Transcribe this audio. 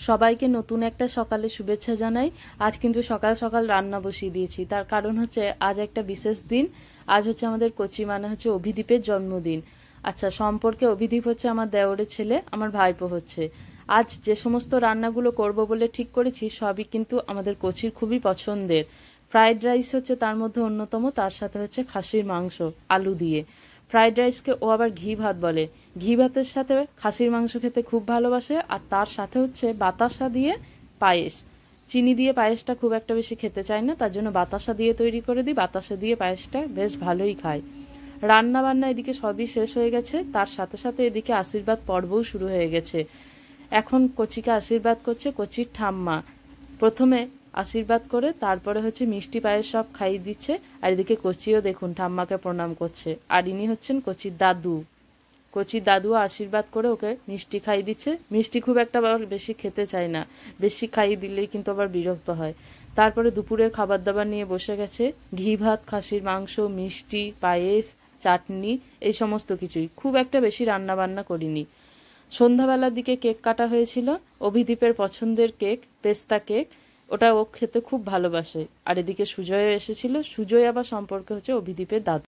সবাইকে নতুন একটা সকালে শুভেচ্ছা জানাই। আজ কিন্তু সকাল সকাল রান্না বসিয়ে দিয়েছি, তার কারণ হচ্ছে আজ একটা বিশেষ দিন। আজ হচ্ছে আমাদের কচি মানে হচ্ছে অভিদীপের জন্মদিন। আচ্ছা, সম্পর্কে অভিদীপ হচ্ছে আমার দেওরের ছেলে, আমার ভাইপো হচ্ছে। আজ যে সমস্ত রান্নাগুলো করব বলে ঠিক করেছি সবই কিন্তু আমাদের কচির খুবই পছন্দের। ফ্রাইড রাইস হচ্ছে তার মধ্যে অন্যতম, তার সাথে হচ্ছে খাসির মাংস আলু দিয়ে। ফ্রাইড রাইসকে ও আবার ঘি ভাত বলে। ঘি ভাতের সাথে খাসির মাংস খেতে খুব ভালোবাসে, আর তার সাথে হচ্ছে বাতাসা দিয়ে পায়েস। চিনি দিয়ে পায়েসটা খুব একটা বেশি খেতে চায় না, তার জন্য বাতাসা দিয়ে তৈরি করে দিই। বাতাসা দিয়ে পায়েসটা বেশ ভালোই খায়। রান্না বান্না এদিকে সবই শেষ হয়ে গেছে, তার সাথে সাথে এদিকে আশীর্বাদ পর্বও শুরু হয়ে গেছে। এখন কচিকে আশীর্বাদ করছে কচির ঠাম্মা। প্রথমে আশীর্বাদ করে তারপরে হচ্ছে মিষ্টি পায়েস সব খাইয়ে দিচ্ছে। আর এদিকে কচিও দেখুন ঠাম্মাকে প্রণাম করছে। আর ইনি হচ্ছেন কচির দাদু। কচির দাদুও আশীর্বাদ করে ওকে মিষ্টি খাইয়ে দিচ্ছে। মিষ্টি খুব একটা আবার বেশি খেতে চায় না, বেশি খাইয়ে দিলেই কিন্তু আবার বিরক্ত হয়। তারপরে দুপুরের খাবার দাবার নিয়ে বসে গেছে। ঘি ভাত, খাসির মাংস, মিষ্টি, পায়েস, চাটনি, এই সমস্ত কিছুই। খুব একটা বেশি রান্না বান্না করিনি। সন্ধ্যাবেলার দিকে কেক কাটা হয়েছিল, অভিদীপের পছন্দের কেক, পেস্তা কেক। ওটা ও খেতে খুব ভালোবাসে। আর এদিকে সুজয়ও এসেছিল। সুজয় আবার সম্পর্কে হচ্ছে অভিদীপের দাদু।